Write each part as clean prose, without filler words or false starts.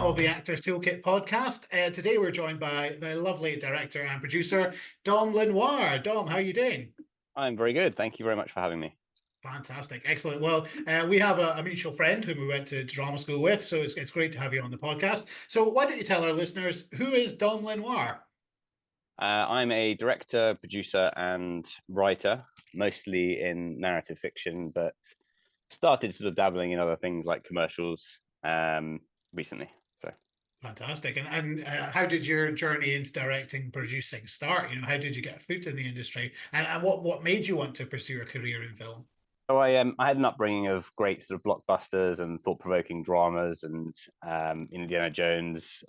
of the Actors Toolkit podcast. Today we're joined by the lovely director and producer, Dom Lenoir. Dom, how are you doing? I'm very good. Thank you very much for having me. Fantastic. Excellent. Well, we have a mutual friend whom we went to drama school with, so it's great to have you on the podcast. So why don't you tell our listeners, who is Dom Lenoir? I'm a director, producer, and writer, mostly in narrative fiction, but started sort of dabbling in other things like commercials recently. So, Fantastic. And how did your journey into directing, producing start? How did you get a foot in the industry? And what made you want to pursue a career in film? I had an upbringing of great sort of blockbusters and thought-provoking dramas and Indiana Jones,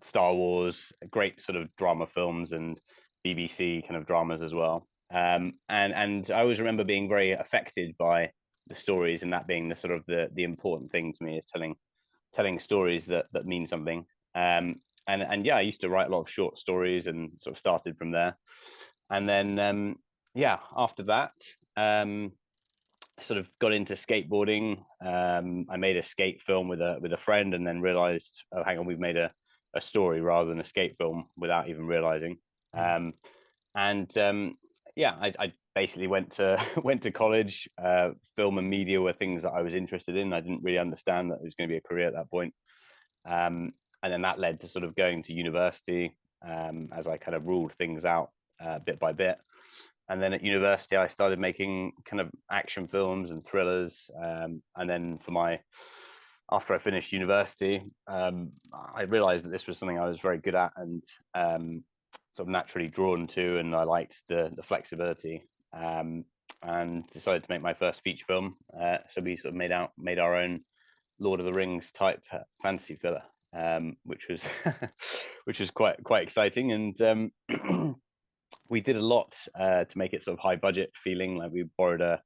Star Wars, great sort of drama films and BBC kind of dramas as well. And I always remember being very affected by the stories, and that being the sort of the important thing to me is telling stories that mean something. And yeah, I used to write a lot of short stories and sort of started from there. And then yeah, after that, sort of got into skateboarding. I made a skate film with a friend, and then realized, oh, hang on, we've made a story rather than a skate film without even realizing. Um, and yeah, I basically went to went to college. Film and media were things that I was interested in. I didn't really understand that it was going to be a career at that point. And then that led to sort of going to university as I kind of ruled things out bit by bit. And then at university, I started making kind of action films and thrillers. And then after I finished university, I realized that this was something I was very good at and sort of naturally drawn to, and I liked the flexibility. And decided to make my first feature film. So we sort of made our own Lord of the Rings type fantasy filler, which was which was quite exciting. And we did a lot to make it sort of high budget feeling. Like we borrowed a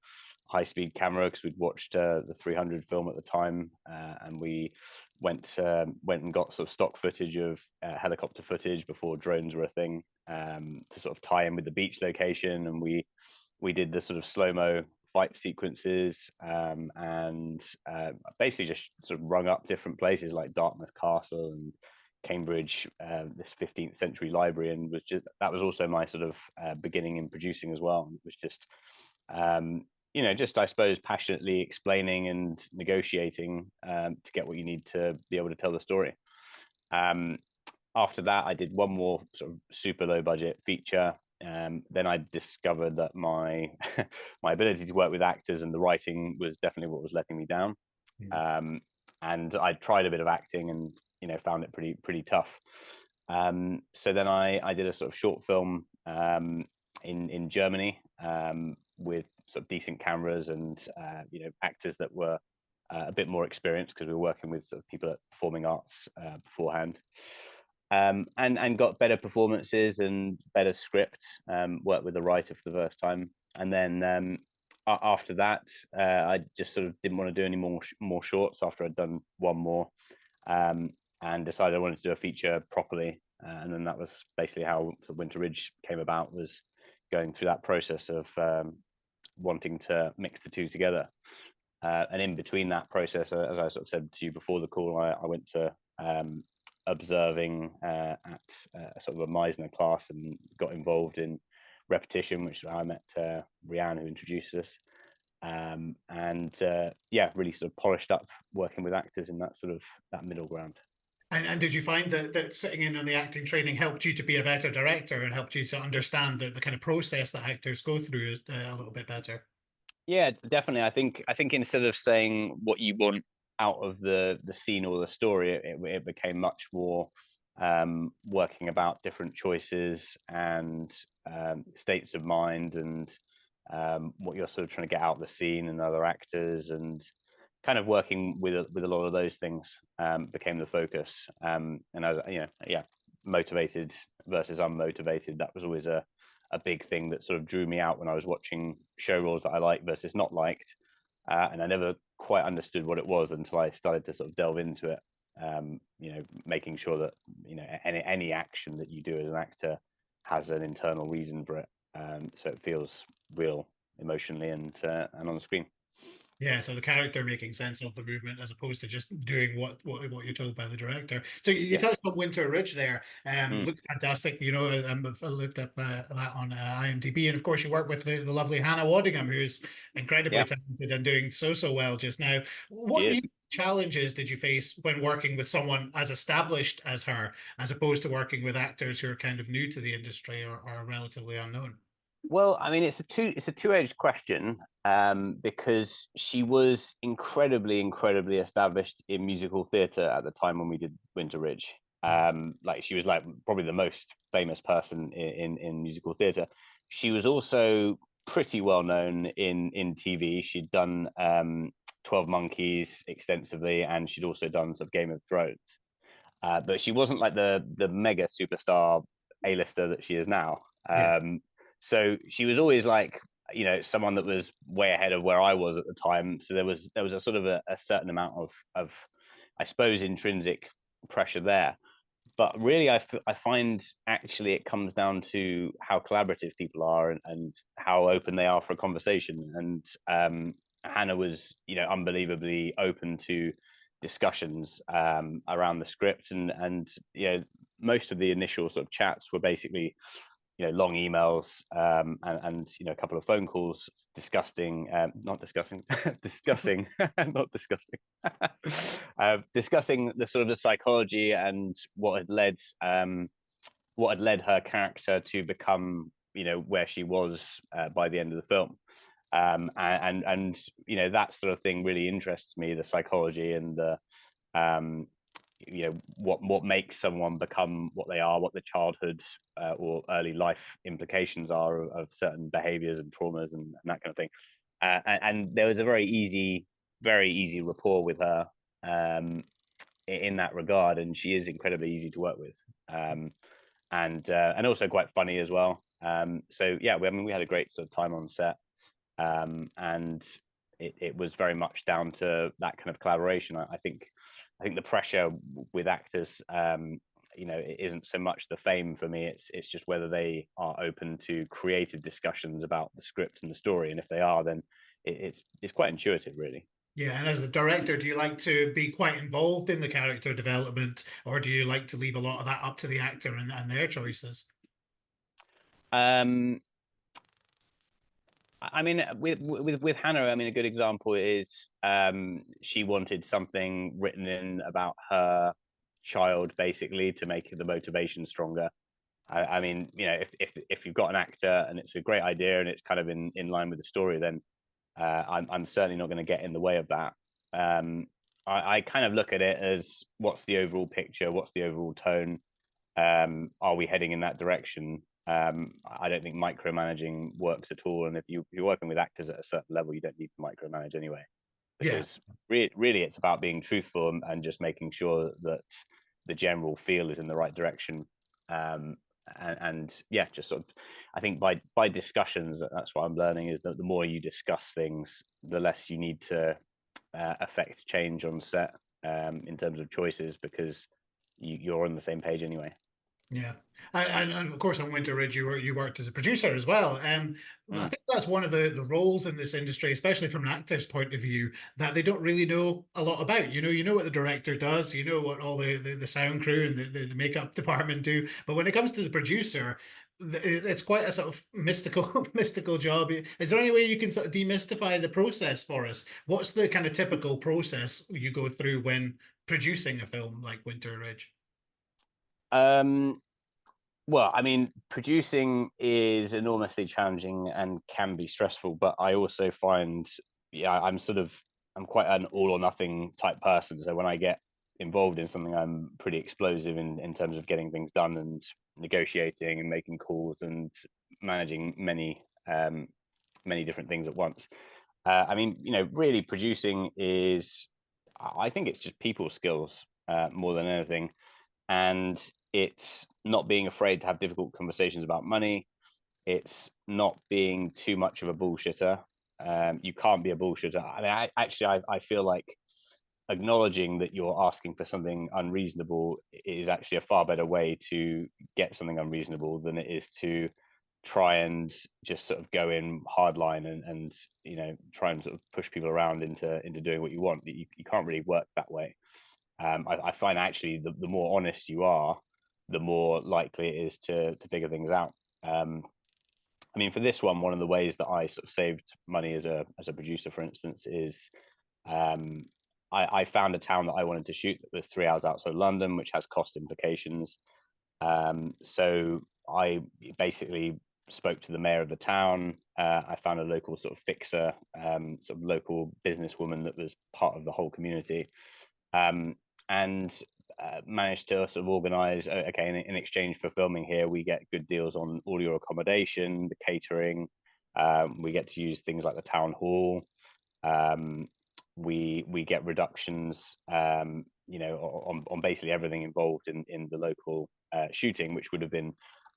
high speed camera because we'd watched the 300 film at the time, and we went and got sort of stock footage of helicopter footage before drones were a thing, to sort of tie in with the beach location. And we did the sort of slow mo fight sequences, and basically just sort of rung up different places like Dartmouth Castle and Cambridge, this 15th century library, and that was also my sort of beginning in producing as well. It was just just I suppose passionately explaining and negotiating to get what you need to be able to tell the story. Um, After that, I did one more sort of super low budget feature. Then I discovered that my my ability to work with actors and the writing was definitely what was letting me down. Mm. Um, and I tried a bit of acting and found it pretty tough. So then I did a sort of short film in Germany, with sort of decent cameras and actors that were a bit more experienced because we were working with sort of people at performing arts beforehand. And got better performances and better script. Worked with a writer for the first time, and then after that, I just sort of didn't want to do any more shorts after I'd done one more, um, and decided I wanted to do a feature properly. And then that was basically how Winter Ridge came about, was going through that process of wanting to mix the two together. And in between that process, as I sort of said to you before the call, I went to observing at sort of a Meisner class and got involved in repetition, which is how I met Rianne, who introduced us. And yeah, really sort of polished up working with actors in that sort of that middle ground. And did you find that sitting in on the acting training helped you to be a better director and helped you to understand the kind of process that actors go through a little bit better? Yeah, definitely. I think instead of saying what you want out of the scene or the story, it became much more working about different choices and states of mind, and what you're sort of trying to get out of the scene and other actors, and kind of working with a lot of those things became the focus. And I was, yeah, motivated versus unmotivated. That was always a big thing that sort of drew me out when I was watching show roles that I liked versus not liked. And I never quite understood what it was until I started to sort of delve into it. Making sure that any action that you do as an actor has an internal reason for it, so it feels real emotionally and on the screen. Yeah, so the character making sense of the movement as opposed to just doing what you're told by the director. So you Yeah. touched on Winter Ridge there. Mm. Looks fantastic. You know, I looked up that on IMDb, and of course you work with the lovely Hannah Waddingham, who's incredibly Yeah, talented and doing so well just now. she What is. new challenges did you face when working with someone as established as her, as opposed to working with actors who are kind of new to the industry or relatively unknown? Well, I mean, it's a two-edged question, because she was incredibly established in musical theatre at the time when we did Winter Ridge. Like she was like probably the most famous person in musical theatre. She was also pretty well known in TV. She'd done 12 Monkeys extensively, and she'd also done sort of Game of Thrones. But she wasn't like the mega superstar A-lister that she is now. Yeah, So she was always like, someone that was way ahead of where I was at the time. So there was a sort of a certain amount of I suppose intrinsic pressure there. But really, I find actually it comes down to how collaborative people are, and how open they are for a conversation. And Hannah was, unbelievably open to discussions around the script, and most of the initial sort of chats were basically long emails, and a couple of phone calls discussing, not discussing, discussing, not disgusting, discussing the sort of the psychology and what had led her character to become where she was by the end of the film. And that sort of thing really interests me, the psychology and the um, what makes someone become what they are, what the childhood or early life implications are of certain behaviors and traumas, and that kind of thing. And there was a very easy rapport with her, um, in that regard, and she is incredibly easy to work with, and also quite funny as well. So yeah, I mean, we had a great sort of time on set, and it was very much down to that kind of collaboration. I think the pressure with actors, it isn't so much the fame for me. It's just whether they are open to creative discussions about the script and the story, and if they are, then it's quite intuitive, really. yeah. And as a director, do you like to be quite involved in the character development, or do you like to leave a lot of that up to the actor and their choices? Um, I mean, with Hannah, I mean, a good example is she wanted something written in about her child, basically, to make the motivation stronger. I mean, if you've got an actor and it's a great idea and it's kind of in line with the story, then I'm certainly not going to get in the way of that. I kind of look at it as what's the overall picture, what's the overall tone, are we heading in that direction? I don't think micromanaging works at all. And if you're working with actors at a certain level, you don't need to micromanage anyway, Yeah, because really it's about being truthful, and just making sure that the general feel is in the right direction. Um, and yeah, just sort of, I think by discussions, that's what I'm learning, is that the more you discuss things, the less you need to affect change on set, in terms of choices, because you're on the same page anyway. yeah. And of course, on Winter Ridge, you worked as a producer as well. I Mm. think that's one of the roles in this industry, especially from an actor's point of view, that they don't really know a lot about. You know what the director does, you know what all the sound crew and the makeup department do, but when it comes to the producer, it's quite a sort of mystical mystical job. Is there any way you can sort of demystify the process for us? What's the kind of typical process you go through when producing a film like Winter Ridge? Um, well, I mean, producing is enormously challenging and can be stressful, but I also find, yeah, I'm quite an all or nothing type person. So when I get involved in something, I'm pretty explosive in terms of getting things done and negotiating and making calls and managing many different things at once. I mean, really producing is, I think it's just people skills, more than anything, and it's not being afraid to have difficult conversations about money. It's not being too much of a bullshitter. You can't be a bullshitter. I mean, I feel like acknowledging that you're asking for something unreasonable is actually a far better way to get something unreasonable than it is to try and just sort of go in hardline and try and sort of push people around into doing what you want. You can't really work that way. I find actually the more honest you are, the more likely it is to figure things out. I mean, for this one of the ways that I sort of saved money as a producer, for instance, is um, I found a town that I wanted to shoot that was 3 hours outside London, which has cost implications. So I basically spoke to the mayor of the town. I found a local sort of fixer, sort of local businesswoman that was part of the whole community, um, and managed to sort of organize. Okay, in exchange for filming here, we get good deals on all your accommodation, the catering. We get to use things like the town hall. Um, we get reductions, on basically everything involved in the local shooting, which would have been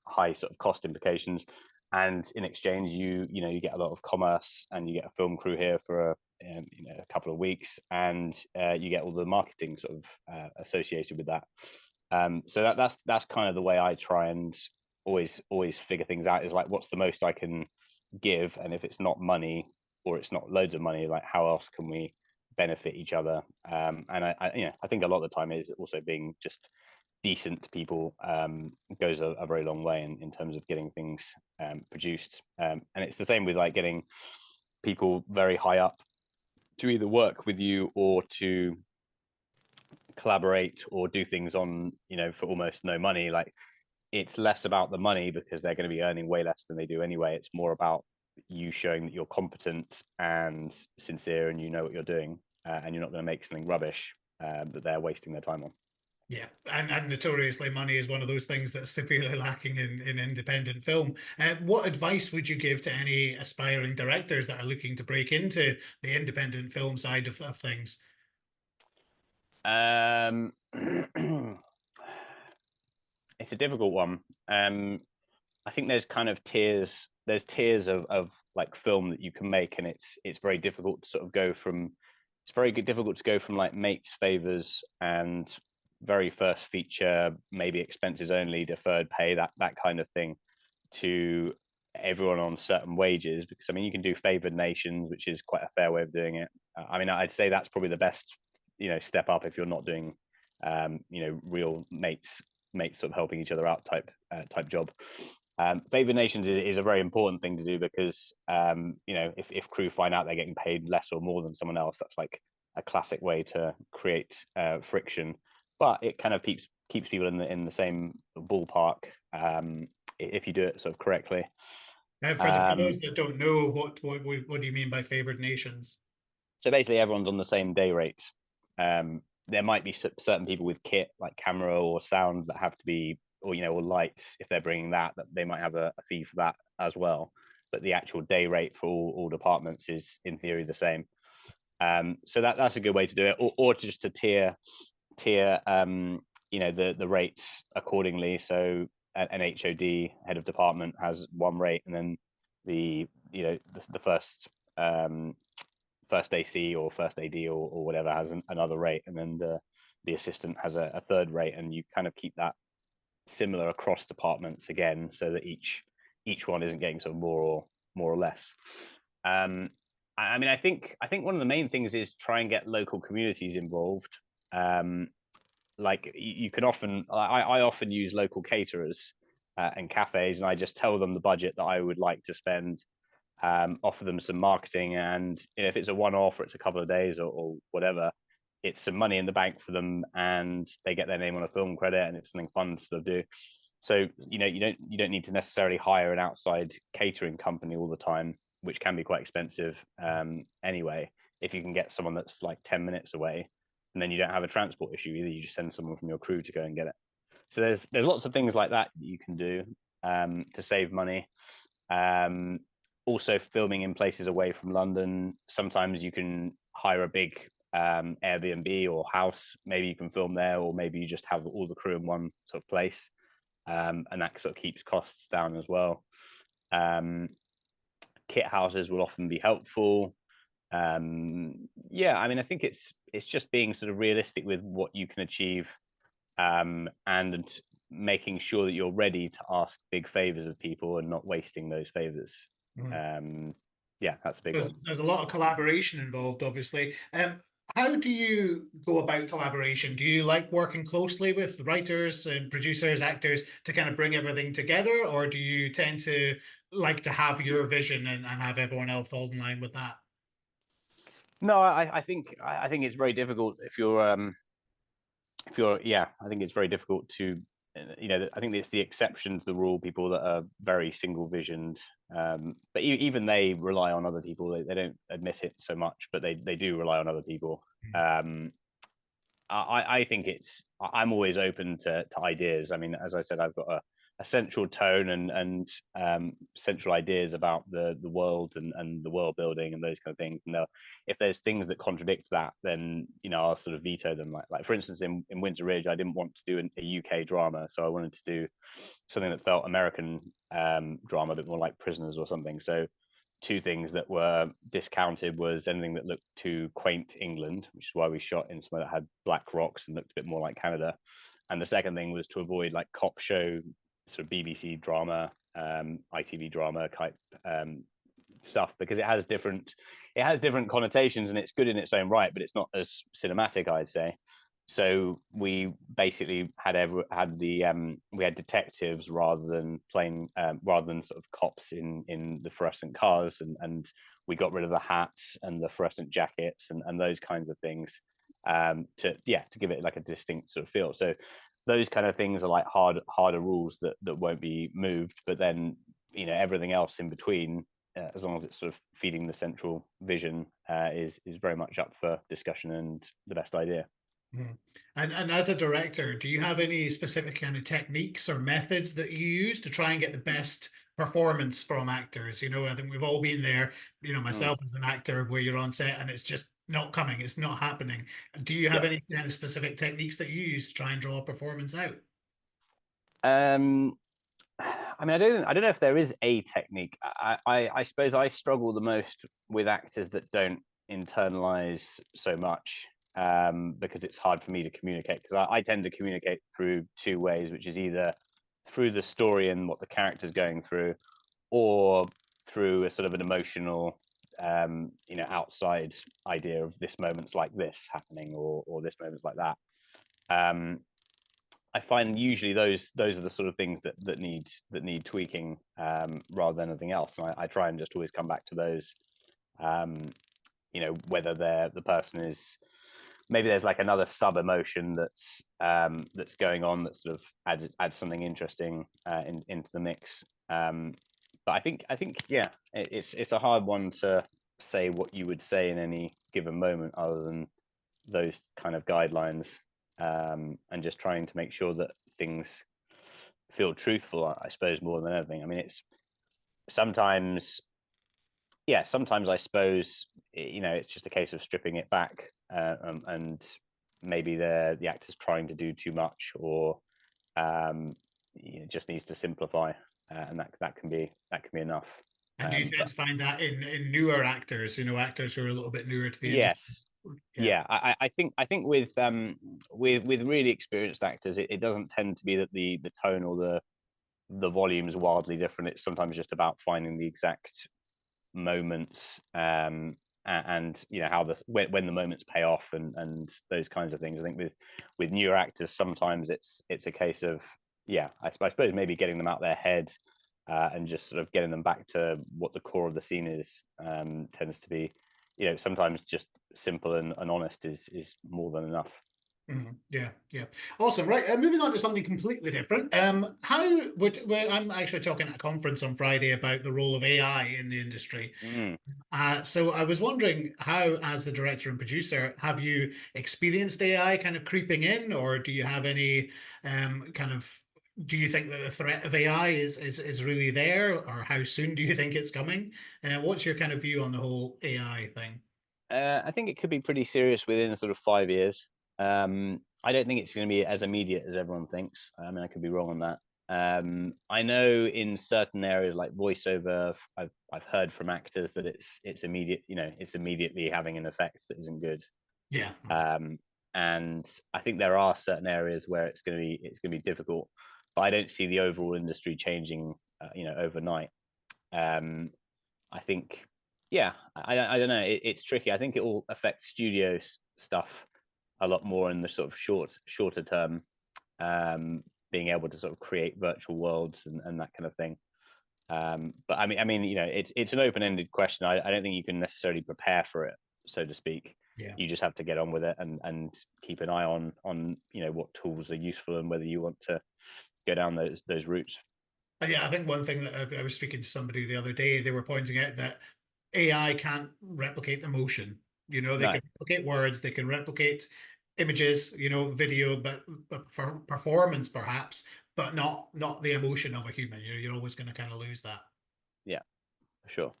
high sort of cost implications. And in exchange, you get a lot of commerce, and you get a film crew here for a couple of weeks, and you get all the marketing sort of associated with that. So that's kind of the way I try and always figure things out, is like, what's the most I can give, and if it's not money, or it's not loads of money, like, how else can we benefit each other? And I think a lot of the time is also being just decent to people, goes a very long way in terms of getting things produced. And it's the same with like getting people very high up to either work with you or to collaborate or do things on, for almost no money. Like, it's less about the money because they're going to be earning way less than they do anyway. It's more about you showing that you're competent and sincere, and you know what you're doing, and you're not going to make something rubbish that they're wasting their time on. Yeah, and notoriously, money is one of those things that's severely lacking in independent film. What advice would you give to any aspiring directors that are looking to break into the independent film side of things? Um, it's a difficult one. I think there's kind of tiers. There's tiers of like film that you can make, and it's very difficult to sort of go from. It's very difficult to go from like mates, favors, and very first feature, maybe expenses only, deferred pay, that kind of thing, to everyone on certain wages. Because I mean, you can do favored nations, which is quite a fair way of doing it. I mean, I'd say that's probably the best, step up if you're not doing, real mates sort of helping each other out type job. Favored nations is a very important thing to do because, if crew find out they're getting paid less or more than someone else, that's like a classic way to create friction. But it kind of keeps people in the same ballpark, if you do it sort of correctly. For those Um, that don't know, what do you mean by favored nations? so basically, everyone's on the same day rate. There might be certain people with kit, like camera or sound, that have to be, or lights, if they're bringing that they might have a fee for that as well. But the actual day rate for all departments is, in theory, the same. So that's a good way to do it, or just to tier, the rates accordingly. So an HOD, head of department, has one rate, and then the first AC or first AD, or whatever, has another rate, and then the assistant has a third rate, and you kind of keep that similar across departments again, so that each one isn't getting sort of more or less. Um, I mean, I think one of the main things is try and get local communities involved. Um, like, you can often, I often use local caterers and cafes, and I just tell them the budget that I would like to spend, offer them some marketing, and if it's a one-off or it's a couple of days, or whatever, it's some money in the bank for them, and they get their name on a film credit, and it's something fun to sort of do. So you don't need to necessarily hire an outside catering company all the time, which can be quite expensive, anyway. If you can get someone that's like 10 minutes away, and then you don't have a transport issue either, you just send someone from your crew to go and get it. So there's lots of things like that you can do, to save money. Um, Also, filming in places away from London, sometimes you can hire a big Airbnb or house. Maybe you can film there, or maybe you just have all the crew in one sort of place, and that sort of keeps costs down as well. Um, Kit houses will often be helpful. Yeah, I mean, I think it's just being sort of realistic with what you can achieve, and making sure that you're ready to ask big favors of people and not wasting those favors. Mhm. Um, yeah, that's a big There's, one. there's a lot of collaboration involved, obviously. How do you go about collaboration? Do you like working closely with writers and producers, actors to kind of bring everything together, or do you tend to like to have your vision and have everyone else fall in line with that? No, I think it's very difficult if you're yeah, I think it's very difficult to I think it's the exception to the rule, people that are very single visioned, but even they rely on other people. They don't admit it so much, but they do rely on other people. um I think I'm always open to ideas. I mean, as I said, I've got a central tone and central ideas about the world and the world building and those kind of things. And if there's things that contradict that, then I'll sort of veto them. Like for instance, in Winter Ridge, I didn't want to do a UK drama, so I wanted to do something that felt American drama, a bit more like Prisoners or something. So two things that were discounted was anything that looked too quaint England, which is why we shot in somewhere that had black rocks and looked a bit more like Canada. And the second thing was to avoid like cop show, sort of BBC drama, ITV drama type stuff, because it has different connotations and it's good in its own right, but it's not as cinematic, I'd say. So we basically we had detectives rather than sort of cops in the fluorescent cars, and we got rid of the hats and the fluorescent jackets and those kinds of things, to give it like a distinct sort of feel. So those kind of things are like harder rules that won't be moved, but then everything else in between, as long as it's sort of feeding the central vision, is very much up for discussion and the best idea. Mhm. And as a director, do you have any specific kind of techniques or methods that you use to try and get the best performance from actors? I think we've all been there, Mm, myself as an actor, where you're on set and it's just not coming, it's not happening. Do you have yeah. any kind of specific techniques that you use to try and draw a performance out? Um, I mean, I don't know if there is a technique. I suppose I struggle the most with actors that don't internalize so much, because it's hard for me to communicate. Because I tend to communicate through two ways, which is either through the story and what the character's going through, or through a sort of an emotional, outside idea of this moment's like this happening, or this moment's like that. Um, I find usually those are the sort of things that need tweaking, rather than anything else. And I try and just always come back to those. Um, whether the person is, maybe there's like another sub emotion that's going on that sort of adds something interesting, into the mix. But I think yeah, it's a hard one to say what you would say in any given moment, other than those kind of guidelines, and just trying to make sure that things feel truthful, I suppose, more than anything. I mean, it's sometimes, yeah, sometimes I suppose, it's just a case of stripping it back, and maybe the actor's trying to do too much, or um, just needs to simplify, and that can be enough. And do you tend But to find that in newer actors, actors who are a little bit newer to the industry? yes, Yeah. yeah, I think with really experienced actors, it doesn't tend to be that the tone or the volume is wildly different. It's sometimes just about finding the exact moments, and how when the moments pay off, and those kinds of things. I think with newer actors, sometimes it's a case of, yeah, I suppose maybe getting them out their head, and just sort of getting them back to what the core of the scene is, tends to be, sometimes just simple and honest is more than enough. Mhm. Yeah, yeah. Awesome. Right. Moving on to something completely different. I'm actually talking at a conference on Friday about the role of AI in the industry. Mm. So I was wondering how, as the director and producer, have you experienced AI kind of creeping in, or do you have any kind of do you think that the threat of AI is really there, or how soon do you think it's coming? What's your kind of view on the whole AI thing? I think it could be pretty serious within sort of 5 years. I don't think it's going to be as immediate as everyone thinks. I mean, I could be wrong on that. I know in certain areas like voiceover, I've heard from actors that it's immediate. It's immediately having an effect that isn't good. Yeah. Um, and I think there are certain areas where it's going to be difficult. but I don't see the overall industry changing, overnight. Um, I think, yeah, I don't know. It's tricky. I think it will affect stuff a lot more in the sort of shorter term, um, being able to sort of create virtual worlds and that kind of thing. But I mean, it's an open-ended question. I don't think you can necessarily prepare for it, so to speak. Yeah. You just have to get on with it and keep an eye on what tools are useful and whether you want to go down those routes. Yeah, I think one thing that I was speaking to somebody the other day, they were pointing out that AI can't replicate emotion. They No, can replicate words, they can replicate images, video, but for performance perhaps, but not the emotion of a human. You're always going to kind of lose that. yeah, for sure.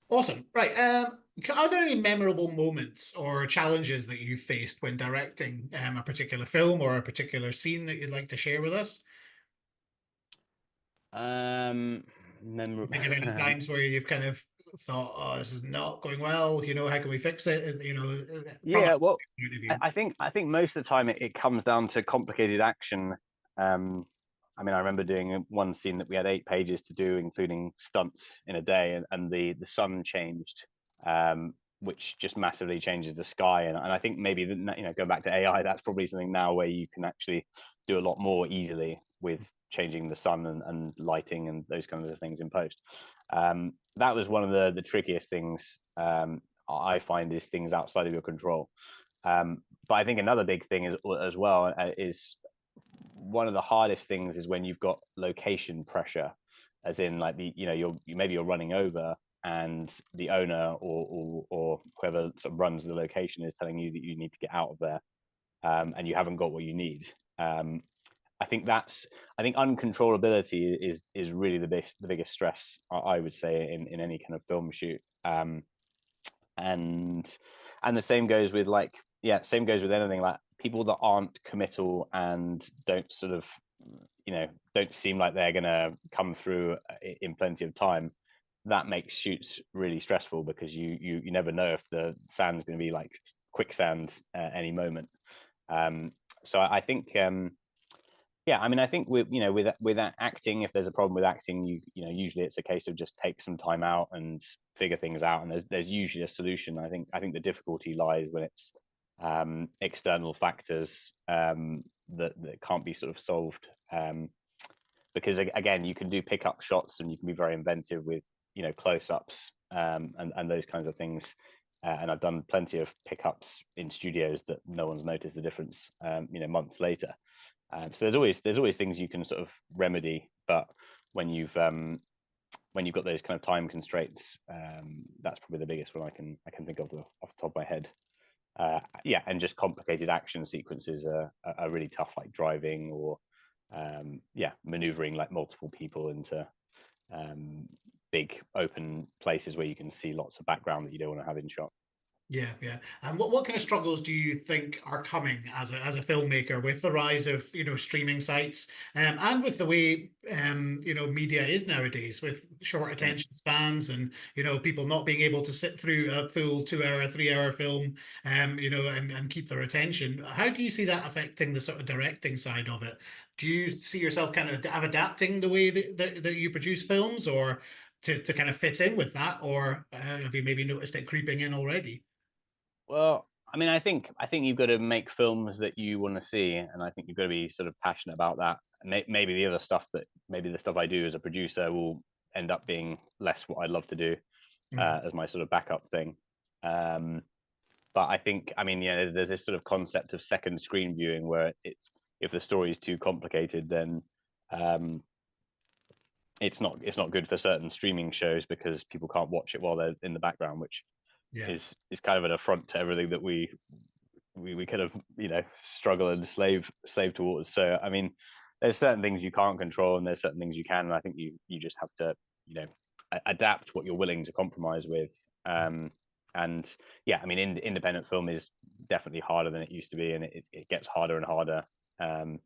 Awesome. Right. Are there any memorable moments or challenges that you faced when directing a particular film or a particular scene that you'd like to share with us? Um, You memorable. think of any times where you've kind of thought, "Oh, this is not going well. How can we fix it?" From a Yeah, well, point of I, view. I think I think most of the time it comes down to complicated action. Um, I mean, I remember doing one scene that we had 8 pages to do, including stunts in a day, and the sun changed, which just massively changes the sky. And I think maybe going back to AI, that's probably something now where you can actually do a lot more easily with changing the sun and lighting and those kinds of things in post. That was one of the trickiest things, I find, is things outside of your control. But I think another big thing is as well is one of the hardest things is when you've got location pressure, as in like maybe you're running over and the owner or whoever sort of runs the location is telling you that you need to get out of there, and you haven't got what you need. Um, I think uncontrollability is really the biggest stress, I would say, in any kind of film shoot. And and the same goes with same goes with anything, like people that aren't committal and don't sort of don't seem like they're gonna come through in plenty of time. That makes shoots really stressful because you never know if the sand's going to be like quicksand at any moment. um so I think, yeah, I mean, I think with acting, if there's a problem with acting, usually it's a case of just take some time out and figure things out, and there's usually a solution. I think the difficulty lies when it's external factors, that can't be sort of solved. Because again, you can do pickup shots and you can be very inventive with close-ups, and those kinds of things. And I've done plenty of pickups in studios that no one's noticed the difference, months later. So there's always things you can sort of remedy, but when you've um, when you've got those kind of time constraints, that's probably the biggest one I can think of off the top of my head. Yeah, and just complicated action sequences are really tough, like driving or yeah, maneuvering like multiple people into um, big open places where you can see lots of background that you don't want to have in shot. Yeah, yeah. And what kind of struggles do you think are coming as a filmmaker with the rise of streaming sites, and with the way media is nowadays, with short Mm. attention spans, and people not being able to sit through a full 2 hour, 3 hour film, and keep their attention. How do you see that affecting the sort of directing side of it? Do you see yourself kind of adapting the way that you produce films, or to kind of fit in with that, or have you maybe noticed it creeping in already? Well, I mean, I think you've got to make films that you want to see, and I think you've got to be sort of passionate about that. Maybe the other stuff that maybe the stuff I do as a producer will end up being less what I'd love to do, Mm. as my sort of backup thing. Um, but I think, I mean, yeah, there's this sort of concept of second screen viewing where it's if the story is too complicated, then um, it's not good for certain streaming shows because people can't watch it while they're in the background, which Yeah. is kind of an affront to everything that we kind of struggle and slave towards. So I mean, there's certain things you can't control and there's certain things you can, and I think you just have to you know adapt what you're willing to compromise with. And yeah, I mean, independent film is definitely harder than it used to be, and it gets harder and harder, um,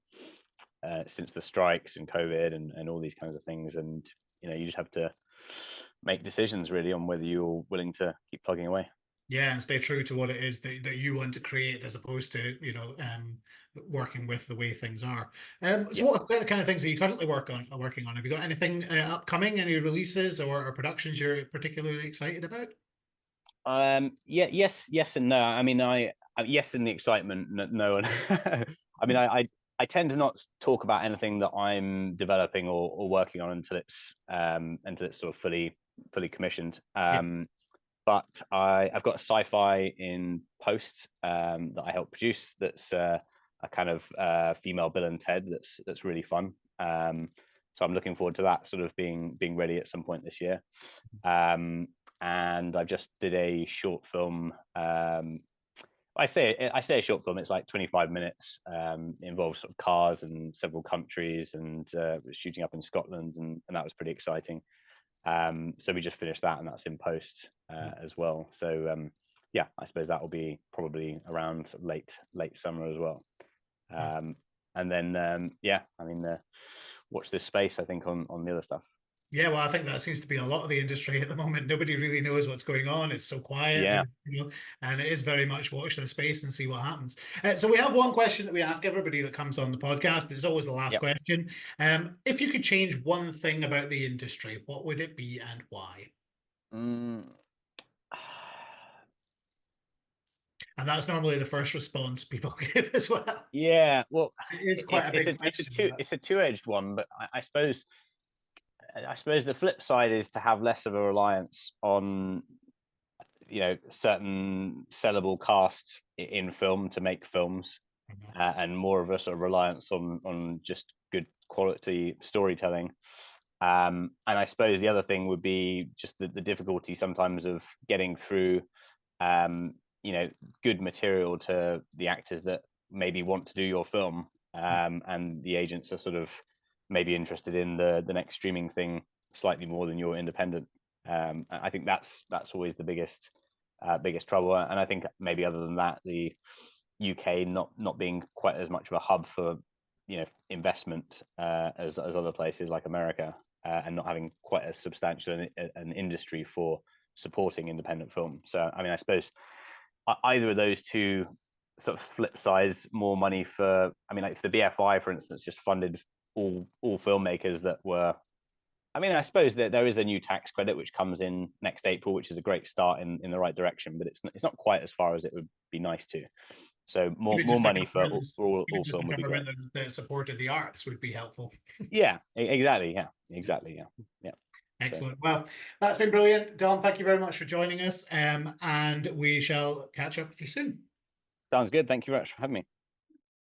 since the strikes and COVID and all these kinds of things. And you just have to make decisions really on whether you're willing to keep plugging away. Yeah, and stay true to what it is that you want to create, as opposed to, working with the way things are. So Yeah. what kind of things are you currently working on? Have you got anything upcoming, any releases or productions you're particularly excited about? Yeah, yes and no. I mean, yes in the excitement, no, and I mean, I tend to not talk about anything that I'm developing or working on until it's sort of fully commissioned. Yeah. But I've got a sci-fi in post that I help produce. That's a kind of female Bill and Ted. That's really fun. So I'm looking forward to that sort of being ready at some point this year. Um, and I just did a short film. I say a short film. It's like 25 minutes. It involves sort of cars and several countries, and shooting up in Scotland, and that was pretty exciting. So we just finished that, and that's in post as well. So yeah, I suppose that will be probably around sort of late summer as well. Wow. And then yeah, I mean, watch this space. I think on the other stuff. Yeah, well, I think that seems to be a lot of the industry at the moment. Nobody really knows what's going on. It's so quiet, Yeah. and it is very much watch the space and see what happens. So we have one question that we ask everybody that comes on the podcast. It's always the last Yep. question. If you could change one thing about the industry, what would it be and why? Mm, And that's normally the first response people give as well. yeah. Well, It is quite a big question, but it's a two-edged one, but I suppose the flip side is to have less of a reliance on certain sellable cast in film to make films, and more of a sort of reliance on just good quality storytelling. And I suppose the other thing would be just the difficulty sometimes of getting through um, good material to the actors that maybe want to do your film, and the agents are sort of maybe interested in the next streaming thing slightly more than your independent. I think that's always the biggest trouble, and I think maybe other than that, the UK not being quite as much of a hub for investment as other places like America, and not having quite as substantial an industry for supporting independent film. So I mean, I suppose either of those two sort of flip sides, more money for, I mean, like if the BFI, for instance, just funded all filmmakers that were, I mean, I suppose that there is a new tax credit which comes in next April, which is a great start in the right direction, but it's not quite as far as it would be nice to. So more even more just a money for government, even all just a film would be great. government that supported the arts would be helpful. Yeah, exactly. Yeah, exactly. Yeah, yeah. So Excellent. Well, that's been brilliant. Don, thank you very much for joining us. And we shall catch up with you soon. sounds good. Thank you very much for having me.